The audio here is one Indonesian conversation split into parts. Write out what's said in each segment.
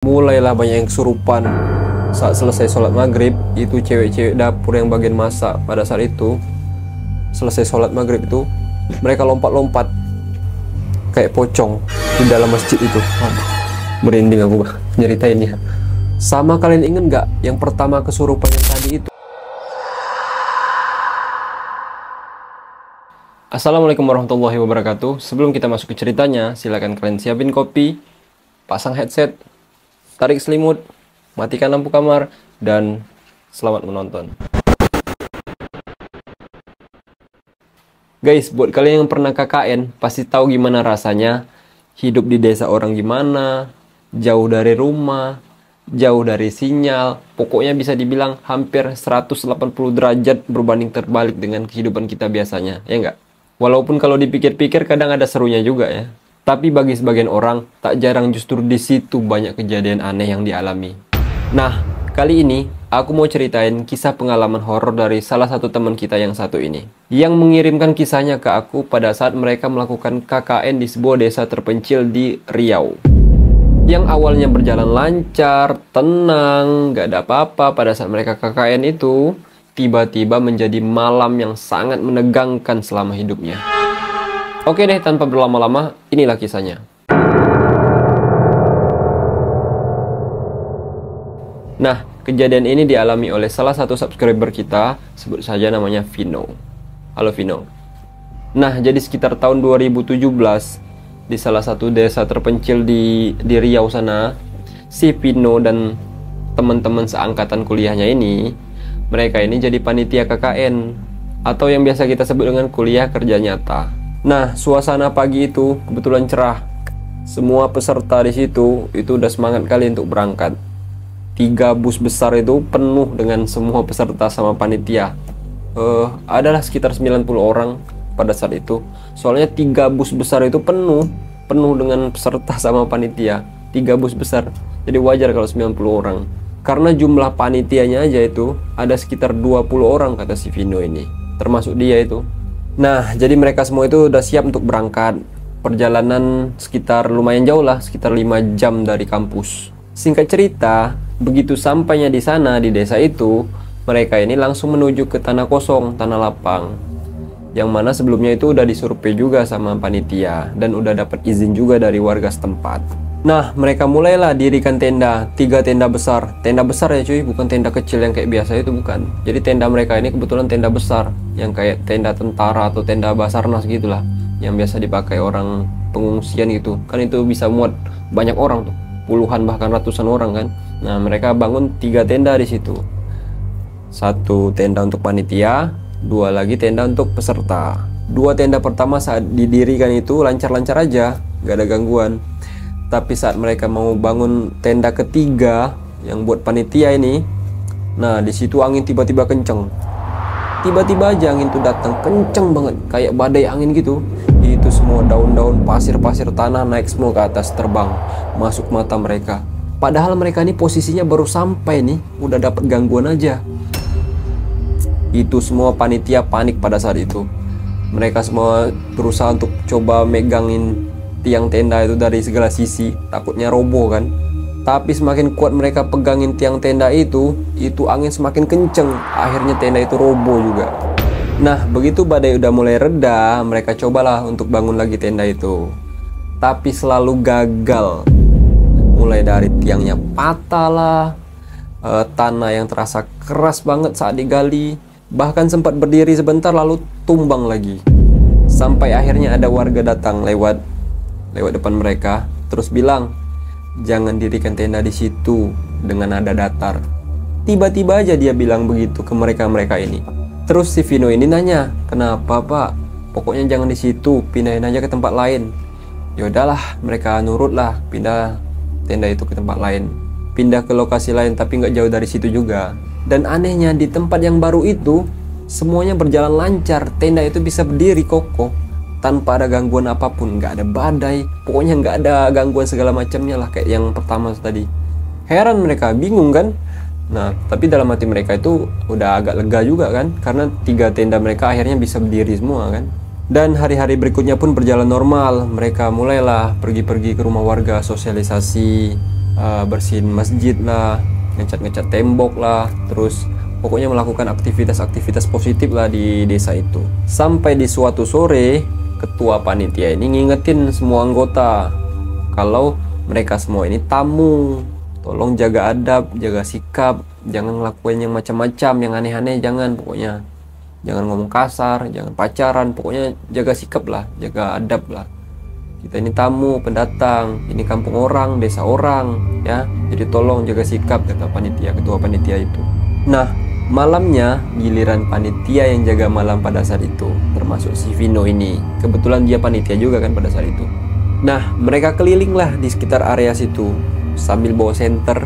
Mulailah banyak yang kesurupan. Saat selesai sholat maghrib, itu cewek-cewek dapur yang bagian masak pada saat itu, selesai sholat maghrib itu, mereka lompat-lompat kayak pocong di dalam masjid itu. Waduh, merinding aku nyeritainnya. Sama kalian inget nggak yang pertama kesurupan yang tadi itu? Assalamualaikum warahmatullahi wabarakatuh. Sebelum kita masuk ke ceritanya, silakan kalian siapin kopi, pasang headset, tarik selimut, matikan lampu kamar, dan selamat menonton. Guys, buat kalian yang pernah KKN, pasti tahu gimana rasanya hidup di desa orang gimana, jauh dari rumah, jauh dari sinyal, pokoknya bisa dibilang hampir 180 derajat berbanding terbalik dengan kehidupan kita biasanya, ya enggak? Walaupun kalau dipikir-pikir kadang ada serunya juga ya. Tapi bagi sebagian orang, tak jarang justru di situ banyak kejadian aneh yang dialami. Nah, kali ini aku mau ceritain kisah pengalaman horor dari salah satu teman kita yang satu ini. Yang mengirimkan kisahnya ke aku pada saat mereka melakukan KKN di sebuah desa terpencil di Riau. Yang awalnya berjalan lancar, tenang, gak ada apa-apa pada saat mereka KKN itu, tiba-tiba menjadi malam yang sangat menegangkan selama hidupnya. Oke deh, tanpa berlama-lama, inilah kisahnya. Nah, kejadian ini dialami oleh salah satu subscriber kita, sebut saja namanya Vino. Halo Vino. Nah, jadi sekitar tahun 2017, di salah satu desa terpencil di Riau sana, si Vino dan teman-teman seangkatan kuliahnya ini, mereka ini jadi panitia KKN, atau yang biasa kita sebut dengan kuliah kerja nyata. Nah, suasana pagi itu kebetulan cerah. Semua peserta di situ itu udah semangat kali untuk berangkat. 3 bus besar itu penuh dengan semua peserta sama panitia. Adalah sekitar 90 orang pada saat itu. Soalnya 3 bus besar itu penuh dengan peserta sama panitia. 3 bus besar. Jadi wajar kalau 90 orang. Karena jumlah panitianya aja itu ada sekitar 20 orang kata si Vino ini. Termasuk dia itu. Nah, jadi mereka semua itu udah siap untuk berangkat. Perjalanan sekitar lumayan jauh lah, sekitar 5 jam dari kampus. Singkat cerita, begitu sampainya di sana, di desa itu, mereka ini langsung menuju ke tanah kosong, tanah lapang. Yang mana sebelumnya itu udah disurvei juga sama panitia, dan udah dapat izin juga dari warga setempat. Nah, mereka mulailah dirikan tenda, 3 tenda besar. Tenda besar ya cuy, bukan tenda kecil yang kayak biasa itu, bukan. Jadi tenda mereka ini kebetulan tenda besar, yang kayak tenda tentara atau tenda Basarnas gitulah, yang biasa dipakai orang pengungsian gitu. Kan itu bisa muat banyak orang tuh, puluhan bahkan ratusan orang kan. Nah, mereka bangun 3 tenda di situ. 1 tenda untuk panitia, 2 lagi tenda untuk peserta. 2 tenda pertama saat didirikan itu lancar-lancar aja, gak ada gangguan. Tapi saat mereka mau bangun tenda ketiga yang buat panitia ini, nah di situ angin tiba-tiba kenceng. Tiba-tiba aja angin tuh datang kenceng banget, kayak badai angin gitu. Itu semua daun-daun, pasir-pasir tanah naik semua ke atas, terbang masuk mata mereka. Padahal mereka ini posisinya baru sampai nih, udah dapat gangguan aja. Itu semua panitia panik pada saat itu. Mereka semua berusaha untuk coba megangin tiang tenda itu dari segala sisi, takutnya roboh kan. Tapi semakin kuat mereka pegangin tiang tenda itu angin semakin kenceng, akhirnya tenda itu roboh juga. Nah, begitu badai udah mulai reda, mereka cobalah untuk bangun lagi tenda itu. Tapi selalu gagal. Mulai dari tiangnya patah lah, tanah yang terasa keras banget saat digali, bahkan sempat berdiri sebentar lalu tumbang lagi. Sampai akhirnya ada warga datang lewat depan mereka, terus bilang, jangan dirikan tenda di situ dengan nada datar. Tiba-tiba aja dia bilang begitu ke mereka ini. Terus si Vino ini nanya, kenapa pak? Pokoknya jangan di situ, pindahin aja ke tempat lain. Ya udahlah, mereka nurutlah, pindah tenda itu ke tempat lain, pindah ke lokasi lain, tapi nggak jauh dari situ juga. Dan anehnya di tempat yang baru itu semuanya berjalan lancar, tenda itu bisa berdiri kokoh tanpa ada gangguan apapun, nggak ada badai, pokoknya nggak ada gangguan segala macamnya lah kayak yang pertama tadi. Heran mereka, bingung kan. Nah, tapi dalam hati mereka itu udah agak lega juga kan, karena 3 tenda mereka akhirnya bisa berdiri semua kan. Dan hari-hari berikutnya pun berjalan normal. Mereka mulailah pergi-pergi ke rumah warga, sosialisasi, bersihin masjid lah, ngecat-ngecat tembok lah, terus pokoknya melakukan aktivitas-aktivitas positif lah di desa itu. Sampai di suatu sore, ketua panitia ini ngingetin semua anggota kalau mereka semua ini tamu, tolong jaga adab, jaga sikap, jangan ngelakuin yang macam-macam, yang aneh-aneh, jangan, pokoknya jangan ngomong kasar, jangan pacaran, pokoknya jaga sikap lah, jaga adab lah. Kita ini tamu, pendatang, ini kampung orang, desa orang, ya. Jadi tolong jaga sikap, kata panitia, ketua panitia itu. Nah, malamnya giliran panitia yang jaga malam pada saat itu, termasuk si Vino ini. Kebetulan dia panitia juga kan pada saat itu. Nah, mereka keliling lah di sekitar area situ sambil bawa senter.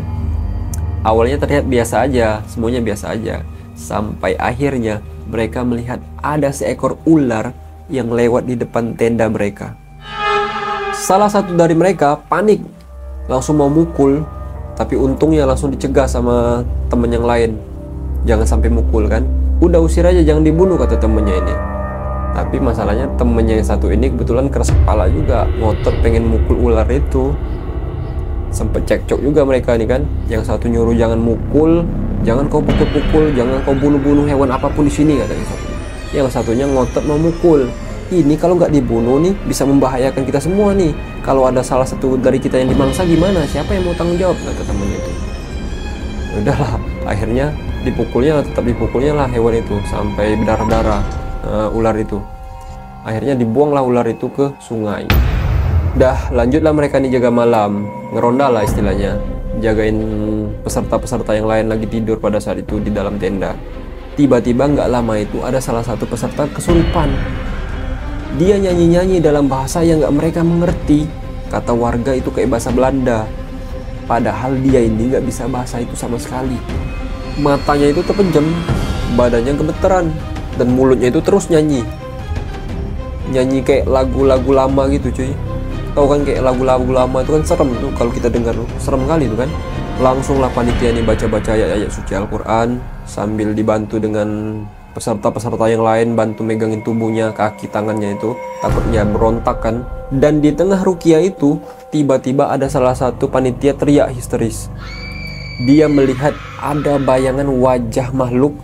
Awalnya terlihat biasa aja, semuanya biasa aja. Sampai akhirnya mereka melihat ada seekor ular yang lewat di depan tenda mereka. Salah satu dari mereka panik, langsung mau mukul, tapi untungnya langsung dicegah sama temen yang lain. Jangan sampai mukul kan, udah usir aja, jangan dibunuh, kata temennya ini. Tapi masalahnya temennya yang satu ini kebetulan keras kepala juga, ngotot pengen mukul ular itu. Sempet cekcok juga mereka ini kan. Yang satu nyuruh jangan mukul, jangan kau pukul-pukul, jangan kau bunuh-bunuh hewan apapun di sini, katanya satu. Yang satunya ngotot mau mukul. Ini kalau nggak dibunuh nih bisa membahayakan kita semua nih. Kalau ada salah satu dari kita yang dimangsa gimana? Siapa yang mau tanggung jawab? Kata temennya itu. Udahlah, akhirnya dipukulnya, tetap dipukulnya lah hewan itu sampai berdarah-darah, ular itu. Akhirnya dibuanglah ular itu ke sungai. Dah lanjutlah mereka nih jaga malam, ngeronda lah istilahnya, jagain peserta-peserta yang lain lagi tidur pada saat itu di dalam tenda. Tiba-tiba nggak lama itu ada salah satu peserta kesurupan. Dia nyanyi-nyanyi dalam bahasa yang nggak mereka mengerti. Kata warga itu kayak bahasa Belanda. Padahal dia ini nggak bisa bahasa itu sama sekali. Matanya itu terpejam, badannya gemeteran, dan mulutnya itu terus nyanyi. Nyanyi kayak lagu-lagu lama gitu cuy. Tahu kan kayak lagu-lagu lama itu kan serem tuh kalau kita dengar, serem kali itu kan. Langsung lah panitia ini baca-baca ayat-ayat suci Al-Quran sambil dibantu dengan peserta-peserta yang lain, bantu megangin tubuhnya, kaki tangannya itu, takutnya berontak kan. Dan di tengah ruqyah itu tiba-tiba ada salah satu panitia teriak histeris. Dia melihat ada bayangan wajah makhluk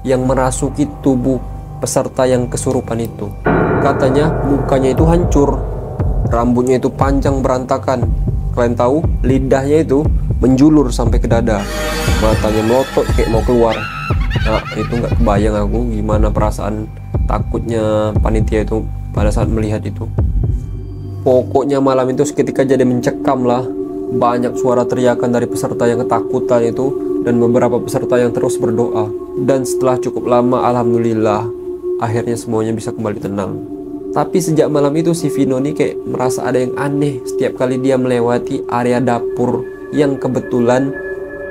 yang merasuki tubuh peserta yang kesurupan itu. Katanya mukanya itu hancur, rambutnya itu panjang berantakan. Kalian tahu, lidahnya itu menjulur sampai ke dada, matanya melotot kayak mau keluar. Nah, itu nggak kebayang aku gimana perasaan takutnya panitia itu pada saat melihat itu. Pokoknya malam itu seketika jadi mencekam lah. Banyak suara teriakan dari peserta yang ketakutan itu, dan beberapa peserta yang terus berdoa. Dan setelah cukup lama, alhamdulillah, akhirnya semuanya bisa kembali tenang. Tapi sejak malam itu si Vino nih kayak merasa ada yang aneh setiap kali dia melewati area dapur, yang kebetulan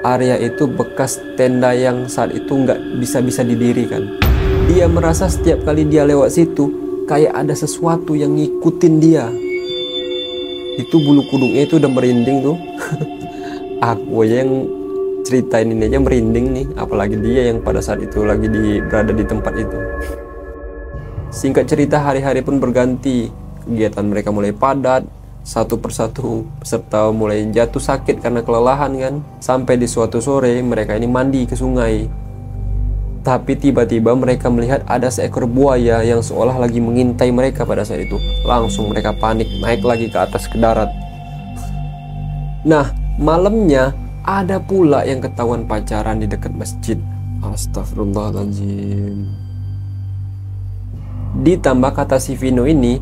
area itu bekas tenda yang saat itu nggak bisa didirikan. Dia merasa setiap kali dia lewat situ kayak ada sesuatu yang ngikutin dia. Itu bulu kuduknya itu udah merinding tuh. Aku aja yang ceritain ini aja merinding nih, apalagi dia yang pada saat itu lagi berada di tempat itu. Singkat cerita, hari-hari pun berganti. Kegiatan mereka mulai padat. Satu persatu peserta mulai jatuh sakit karena kelelahan kan. Sampai di suatu sore mereka ini mandi ke sungai. Tapi tiba-tiba mereka melihat ada seekor buaya yang seolah lagi mengintai mereka pada saat itu. Langsung mereka panik, naik lagi ke atas ke darat. Nah, malamnya ada pula yang ketahuan pacaran di dekat masjid. Astagfirullahaladzim. Ditambah kata si Vino ini,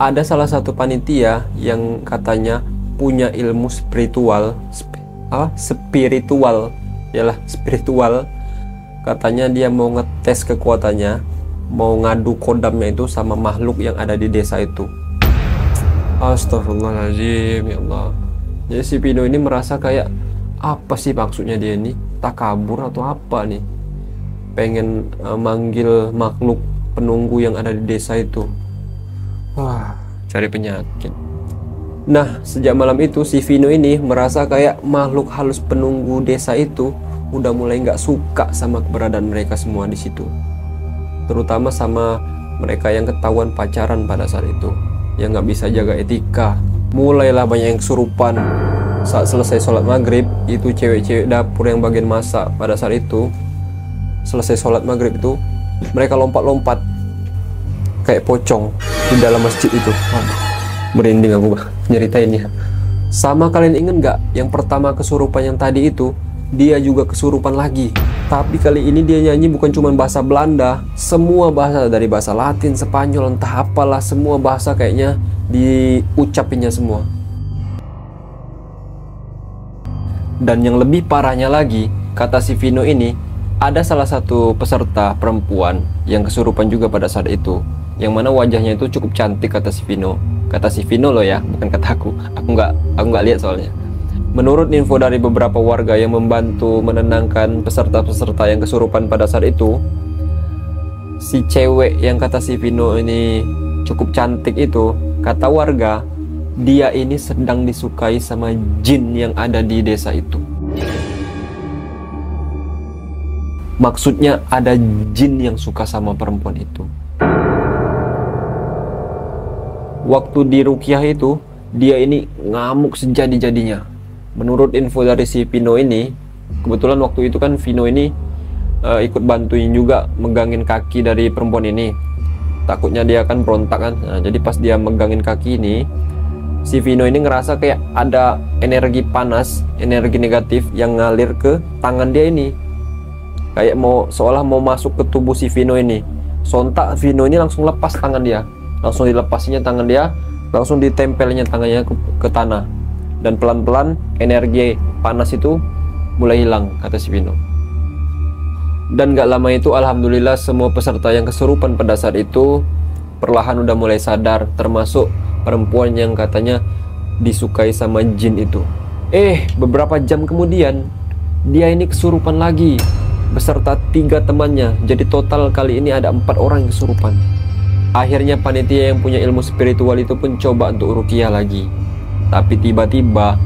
ada salah satu panitia yang katanya punya ilmu spiritual. Spiritual. Katanya dia mau ngetes kekuatannya, mau ngadu kodamnya itu sama makhluk yang ada di desa itu. Astagfirullahaladzim, ya Allah. Jadi si Vino ini merasa kayak, apa sih maksudnya dia ini? Takabur atau apa nih? Pengen manggil makhluk penunggu yang ada di desa itu. Wah, cari penyakit. Nah, sejak malam itu si Vino ini merasa kayak makhluk halus penunggu desa itu udah mulai nggak suka sama keberadaan mereka semua di situ. Terutama sama mereka yang ketahuan pacaran pada saat itu, yang nggak bisa jaga etika. Mulailah banyak yang kesurupan. Saat selesai sholat maghrib, itu cewek-cewek dapur yang bagian masak pada saat itu, selesai sholat maghrib itu, mereka lompat-lompat kayak pocong di dalam masjid itu. Merinding aku nyeritainnya. Sama kalian inget nggak yang pertama kesurupan yang tadi itu, dia juga kesurupan lagi. Tapi kali ini dia nyanyi bukan cuma bahasa Belanda, semua bahasa, dari bahasa Latin, Spanyol, entah apalah, semua bahasa kayaknya diucapinnya semua. Dan yang lebih parahnya lagi, kata si Vino ini, ada salah satu peserta perempuan yang kesurupan juga pada saat itu, yang mana wajahnya itu cukup cantik, kata si Vino. Kata si Vino loh ya, bukan kataku. Aku nggak lihat soalnya. Menurut info dari beberapa warga yang membantu menenangkan peserta-peserta yang kesurupan pada saat itu, si cewek yang kata si Vino ini cukup cantik itu, kata warga, dia ini sedang disukai sama jin yang ada di desa itu. Maksudnya ada jin yang suka sama perempuan itu. Waktu di ruqyah itu, dia ini ngamuk sejadi-jadinya. Menurut info dari si Vino ini, kebetulan waktu itu kan Vino ini ikut bantuin juga megangin kaki dari perempuan ini. Takutnya dia akan berontak kan. Nah, jadi pas dia megangin kaki ini, si Vino ini ngerasa kayak ada energi panas, energi negatif yang ngalir ke tangan dia ini. Kayak seolah mau masuk ke tubuh si Vino ini. Sontak Vino ini langsung lepas tangan dia. Langsung dilepasinya tangan dia, langsung ditempelnya tangannya ke tanah. Dan pelan-pelan energi panas itu mulai hilang, kata si Vino. Dan gak lama itu alhamdulillah semua peserta yang kesurupan pada saat itu perlahan udah mulai sadar, termasuk perempuan yang katanya disukai sama jin itu. Beberapa jam kemudian dia ini kesurupan lagi beserta 3 temannya. Jadi total kali ini ada 4 orang yang kesurupan. Akhirnya panitia yang punya ilmu spiritual itu pun coba untuk ruqyah lagi. Tapi tiba-tiba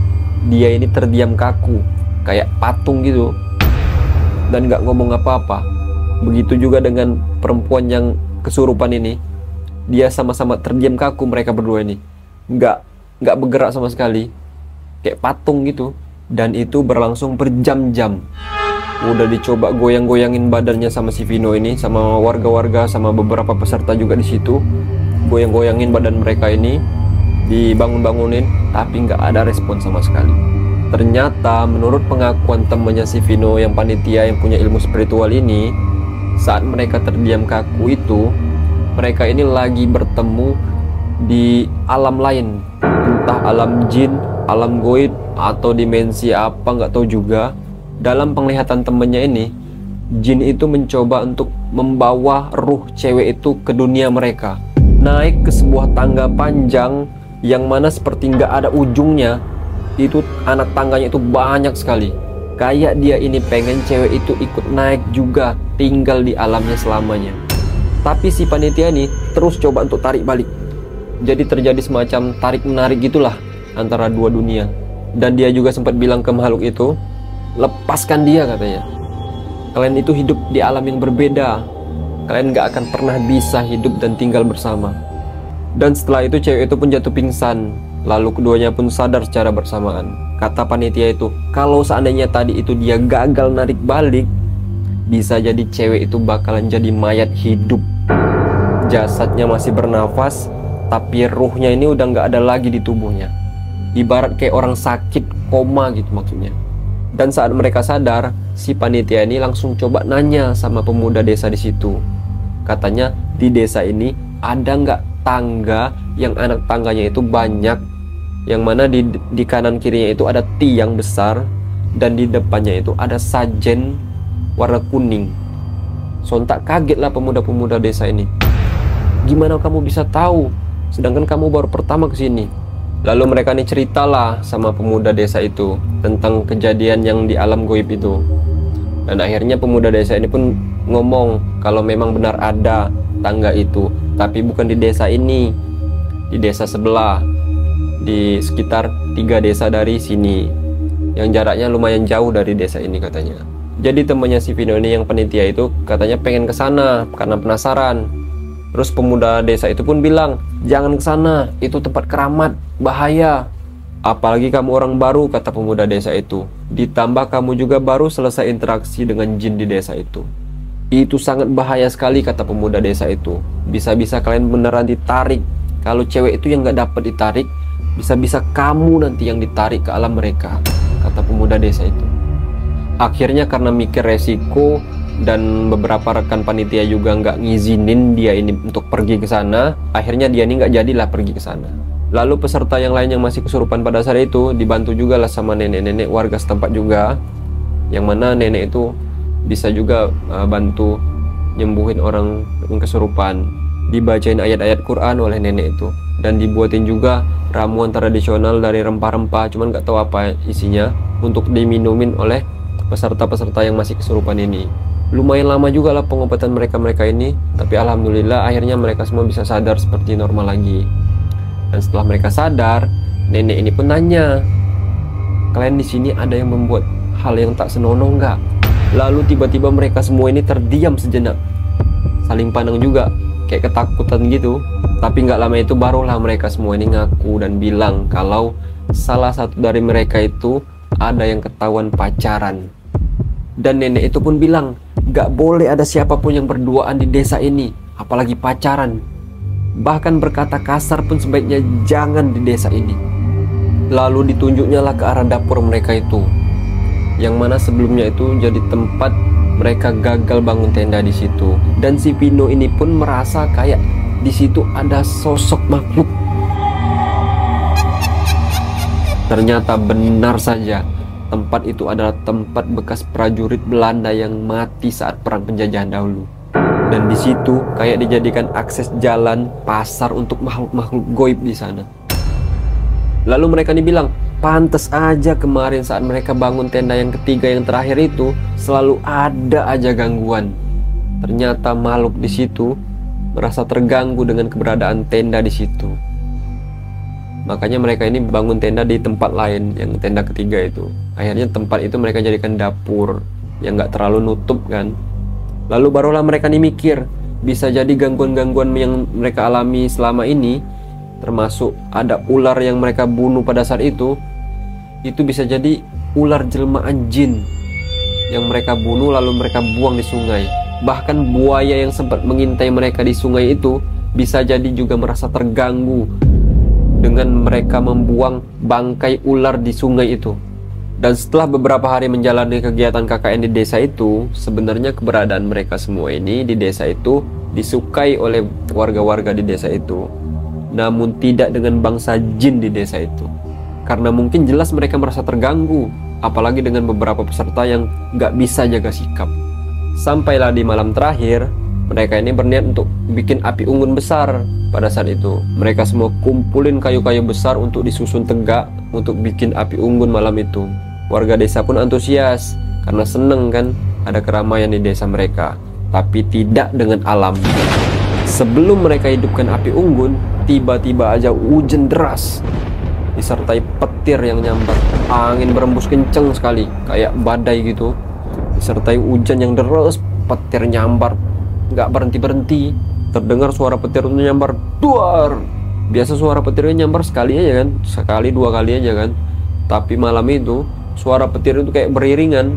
dia ini terdiam kaku, kayak patung gitu, dan gak ngomong apa-apa. Begitu juga dengan perempuan yang kesurupan ini, dia sama-sama terdiam kaku, mereka berdua ini gak bergerak sama sekali, kayak patung gitu. Dan itu berlangsung berjam-jam. Udah dicoba goyang-goyangin badannya sama si Vino ini, sama warga-warga, sama beberapa peserta juga di situ, goyang-goyangin badan mereka ini, dibangun-bangunin, tapi nggak ada respon sama sekali. Ternyata menurut pengakuan temannya si Vino yang panitia yang punya ilmu spiritual ini, saat mereka terdiam kaku itu, mereka ini lagi bertemu di alam lain, entah alam jin, alam goib, atau dimensi apa nggak tahu juga. Dalam penglihatan temannya ini, jin itu mencoba untuk membawa ruh cewek itu ke dunia mereka, naik ke sebuah tangga panjang yang mana seperti nggak ada ujungnya. Itu anak tangganya itu banyak sekali. Kayak dia ini pengen cewek itu ikut naik juga, tinggal di alamnya selamanya. Tapi si panitia ini terus coba untuk tarik balik. Jadi terjadi semacam tarik menarik gitulah antara dua dunia. Dan dia juga sempat bilang ke makhluk itu, lepaskan dia, katanya. Kalian itu hidup di alam yang berbeda. Kalian nggak akan pernah bisa hidup dan tinggal bersama. Dan setelah itu cewek itu pun jatuh pingsan. Lalu keduanya pun sadar secara bersamaan. Kata panitia itu, kalau seandainya tadi itu dia gagal narik balik, bisa jadi cewek itu bakalan jadi mayat hidup. Jasadnya masih bernafas, tapi ruhnya ini udah nggak ada lagi di tubuhnya. Ibarat kayak orang sakit, koma gitu maksudnya. Dan saat mereka sadar, si panitia ini langsung coba nanya sama pemuda desa di situ. Katanya di desa ini ada nggak tangga yang anak tangganya itu banyak, yang mana di kanan kirinya itu ada tiang besar, dan di depannya itu ada sajen warna kuning. Sontak kagetlah pemuda-pemuda desa ini. Gimana kamu bisa tahu? Sedangkan kamu baru pertama kesini. Lalu mereka nih ceritalah sama pemuda desa itu tentang kejadian yang di alam goib itu. Dan akhirnya pemuda desa ini pun ngomong kalau memang benar ada tangga itu, tapi bukan di desa ini, di desa sebelah, di sekitar 3 desa dari sini, yang jaraknya lumayan jauh dari desa ini katanya. Jadi temannya si Vino ini yang panitia itu katanya pengen ke sana karena penasaran. Terus pemuda desa itu pun bilang, jangan ke sana, itu tempat keramat, bahaya. Apalagi kamu orang baru, kata pemuda desa itu. Ditambah kamu juga baru selesai interaksi dengan jin di desa itu. Itu sangat bahaya sekali, kata pemuda desa itu. Bisa-bisa kalian beneran ditarik. Kalau cewek itu yang gak dapat ditarik, bisa-bisa kamu nanti yang ditarik ke alam mereka, kata pemuda desa itu. Akhirnya karena mikir resiko dan beberapa rekan panitia juga nggak ngizinin dia ini untuk pergi ke sana, akhirnya dia ini nggak jadilah pergi ke sana. Lalu peserta yang lain yang masih kesurupan pada saat itu dibantu juga lah sama nenek-nenek warga setempat juga, yang mana nenek itu bisa juga bantu nyembuhin orang yang kesurupan. Dibacain ayat-ayat Quran oleh nenek itu, dan dibuatin juga ramuan tradisional dari rempah-rempah, cuman nggak tahu apa isinya, untuk diminumin oleh peserta-peserta yang masih kesurupan ini. Lumayan lama juga lah pengobatan mereka ini, tapi alhamdulillah akhirnya mereka semua bisa sadar seperti normal lagi. Dan setelah mereka sadar, nenek ini pun nanya, kalian di sini ada yang membuat hal yang tak senonoh nggak? Lalu tiba-tiba mereka semua ini terdiam sejenak, saling pandang juga, kayak ketakutan gitu. Tapi nggak lama itu barulah mereka semua ini ngaku dan bilang kalau salah satu dari mereka itu ada yang ketahuan pacaran. Dan nenek itu pun bilang, gak boleh ada siapapun yang berduaan di desa ini, apalagi pacaran. Bahkan berkata kasar pun sebaiknya jangan di desa ini. Lalu ditunjuknya lah ke arah dapur mereka itu, yang mana sebelumnya itu jadi tempat mereka gagal bangun tenda di situ. Dan si Vino ini pun merasa kayak di situ ada sosok makhluk. Ternyata benar saja, tempat itu adalah tempat bekas prajurit Belanda yang mati saat perang penjajahan dahulu. Dan di situ kayak dijadikan akses jalan pasar untuk makhluk-makhluk goib di sana. Lalu mereka nih bilang, pantes aja kemarin saat mereka bangun tenda yang ketiga yang terakhir itu selalu ada aja gangguan. Ternyata makhluk di situ merasa terganggu dengan keberadaan tenda di situ. Makanya mereka ini bangun tenda di tempat lain, yang tenda ketiga itu. Akhirnya tempat itu mereka jadikan dapur yang nggak terlalu nutup kan. Lalu barulah mereka nih mikir, bisa jadi gangguan-gangguan yang mereka alami selama ini, termasuk ada ular yang mereka bunuh pada saat itu bisa jadi ular jelmaan jin yang mereka bunuh lalu mereka buang di sungai. Bahkan buaya yang sempat mengintai mereka di sungai itu bisa jadi juga merasa terganggu dengan mereka membuang bangkai ular di sungai itu. Dan setelah beberapa hari menjalani kegiatan KKN di desa itu, sebenarnya keberadaan mereka semua ini di desa itu disukai oleh warga-warga di desa itu, namun tidak dengan bangsa jin di desa itu. Karena mungkin jelas mereka merasa terganggu, apalagi dengan beberapa peserta yang gak bisa jaga sikap. Sampailah di malam terakhir, mereka ini berniat untuk bikin api unggun besar. Pada saat itu mereka semua kumpulin kayu-kayu besar untuk disusun tegak untuk bikin api unggun malam itu. Warga desa pun antusias karena seneng kan ada keramaian di desa mereka, tapi tidak dengan alam. Sebelum mereka hidupkan api unggun, tiba-tiba aja hujan deras disertai petir yang nyambar. Angin berembus kenceng sekali kayak badai gitu, disertai hujan yang deras, petir nyambar nggak berhenti-berhenti. Terdengar suara petir itu nyambar, duar. Biasa suara petirnya nyambar sekali aja kan, sekali dua kali aja kan. Tapi malam itu suara petir itu kayak beriringan,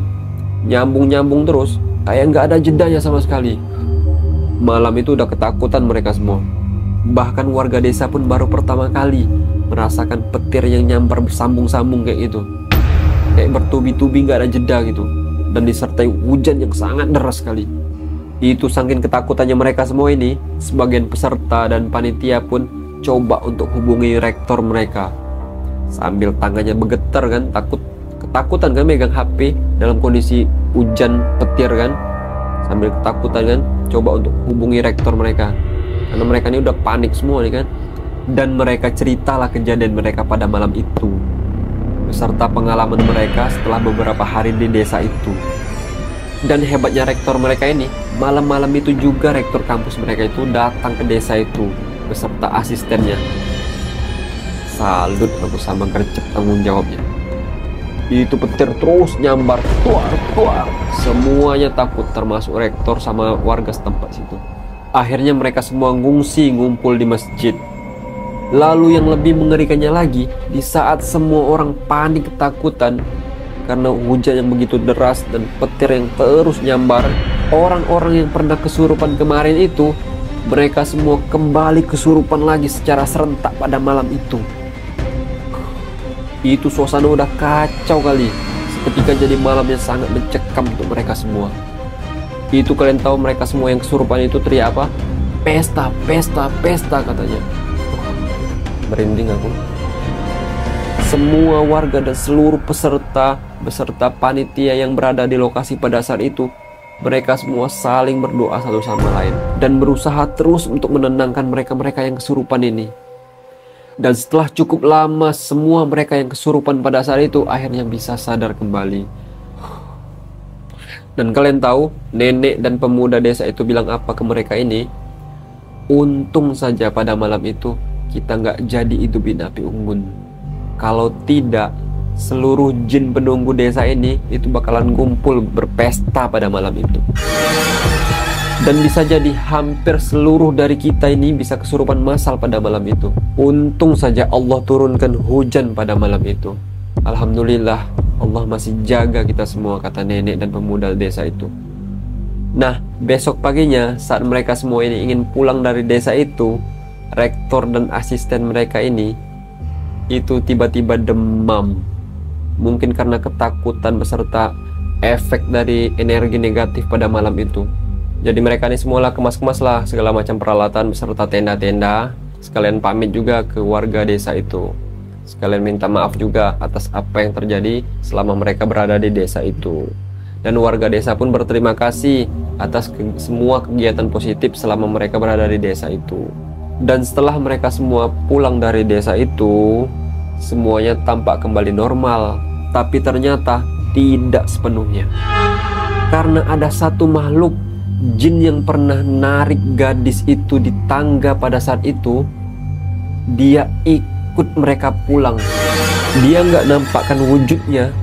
nyambung-nyambung terus, kayak nggak ada jedanya sama sekali. Malam itu udah ketakutan mereka semua. Bahkan warga desa pun baru pertama kali merasakan petir yang nyambar bersambung-sambung kayak gitu, kayak bertubi-tubi nggak ada jeda gitu, dan disertai hujan yang sangat deras sekali. Itu saking ketakutannya mereka semua ini, sebagian peserta dan panitia pun coba untuk hubungi rektor mereka. Sambil tangannya bergetar kan, ketakutan kan megang HP dalam kondisi hujan petir kan. Sambil ketakutan kan, coba untuk hubungi rektor mereka. Karena mereka ini udah panik semua nih kan. Dan mereka ceritalah kejadian mereka pada malam itu, beserta pengalaman mereka setelah beberapa hari di desa itu. Dan hebatnya rektor mereka ini, malam-malam itu juga rektor kampus mereka itu datang ke desa itu beserta asistennya. Salut aku sama gercep tanggung jawabnya. Itu petir terus nyambar, tuar. Semuanya takut, termasuk rektor sama warga setempat situ. Akhirnya mereka semua ngungsi ngumpul di masjid. Lalu yang lebih mengerikannya lagi, di saat semua orang panik ketakutan karena hujan yang begitu deras dan petir yang terus nyambar, orang-orang yang pernah kesurupan kemarin itu, mereka semua kembali kesurupan lagi secara serentak pada malam itu. Itu suasana udah kacau kali. Seketika jadi malam yang sangat mencekam untuk mereka semua. Itu kalian tahu mereka semua yang kesurupan itu teriak apa? Pesta, pesta, pesta katanya. Merinding aku. Semua warga dan seluruh peserta beserta panitia yang berada di lokasi pada saat itu, mereka semua saling berdoa satu sama lain dan berusaha terus untuk menenangkan mereka-mereka yang kesurupan ini. Dan setelah cukup lama, semua mereka yang kesurupan pada saat itu akhirnya bisa sadar kembali. Dan kalian tahu nenek dan pemuda desa itu bilang apa ke mereka ini? Untung saja pada malam itu kita nggak jadi hidupin api unggun. Kalau tidak, seluruh jin penunggu desa ini itu bakalan kumpul berpesta pada malam itu. Dan bisa jadi hampir seluruh dari kita ini bisa kesurupan massal pada malam itu. Untung saja Allah turunkan hujan pada malam itu. Alhamdulillah, Allah masih jaga kita semua, kata nenek dan pemuda desa itu. Nah, besok paginya saat mereka semua ini ingin pulang dari desa itu, rektor dan asisten mereka ini itu tiba-tiba demam. Mungkin karena ketakutan beserta efek dari energi negatif pada malam itu. Jadi mereka ini semualah kemas-kemas lah segala macam peralatan beserta tenda-tenda. Sekalian pamit juga ke warga desa itu. Sekalian minta maaf juga atas apa yang terjadi selama mereka berada di desa itu. Dan warga desa pun berterima kasih atas semua kegiatan positif selama mereka berada di desa itu. Dan setelah mereka semua pulang dari desa itu, semuanya tampak kembali normal. Tapi ternyata tidak sepenuhnya. Karena ada satu makhluk jin yang pernah narik gadis itu di tangga pada saat itu, dia ikut mereka pulang. Dia nggak nampakkan wujudnya,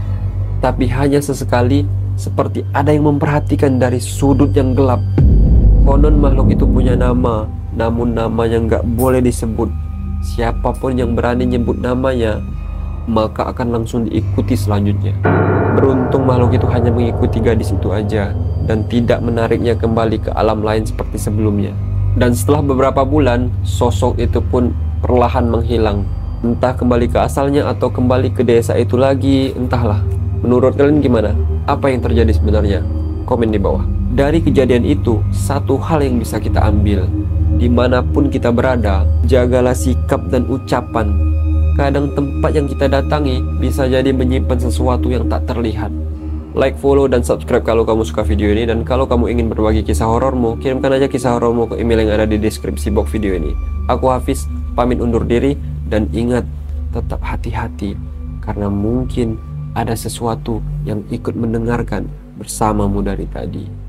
tapi hanya sesekali seperti ada yang memperhatikan dari sudut yang gelap. Konon makhluk itu punya nama, namun namanya nggak boleh disebut. Siapapun yang berani nyebut namanya, maka akan langsung diikuti selanjutnya. Beruntung makhluk itu hanya mengikuti gadis itu aja dan tidak menariknya kembali ke alam lain seperti sebelumnya. Dan setelah beberapa bulan, sosok itu pun perlahan menghilang. Entah kembali ke asalnya atau kembali ke desa itu lagi, entahlah. Menurut kalian gimana? Apa yang terjadi sebenarnya? Komen di bawah. Dari kejadian itu, satu hal yang bisa kita ambil. Dimanapun kita berada, jagalah sikap dan ucapan. Kadang tempat yang kita datangi bisa jadi menyimpan sesuatu yang tak terlihat. Like, follow, dan subscribe kalau kamu suka video ini. Dan kalau kamu ingin berbagi kisah horormu, kirimkan aja kisah horormu ke email yang ada di deskripsi box video ini. Aku Hafiz, pamit undur diri. Dan ingat, tetap hati-hati, karena mungkin ada sesuatu yang ikut mendengarkan bersamamu dari tadi.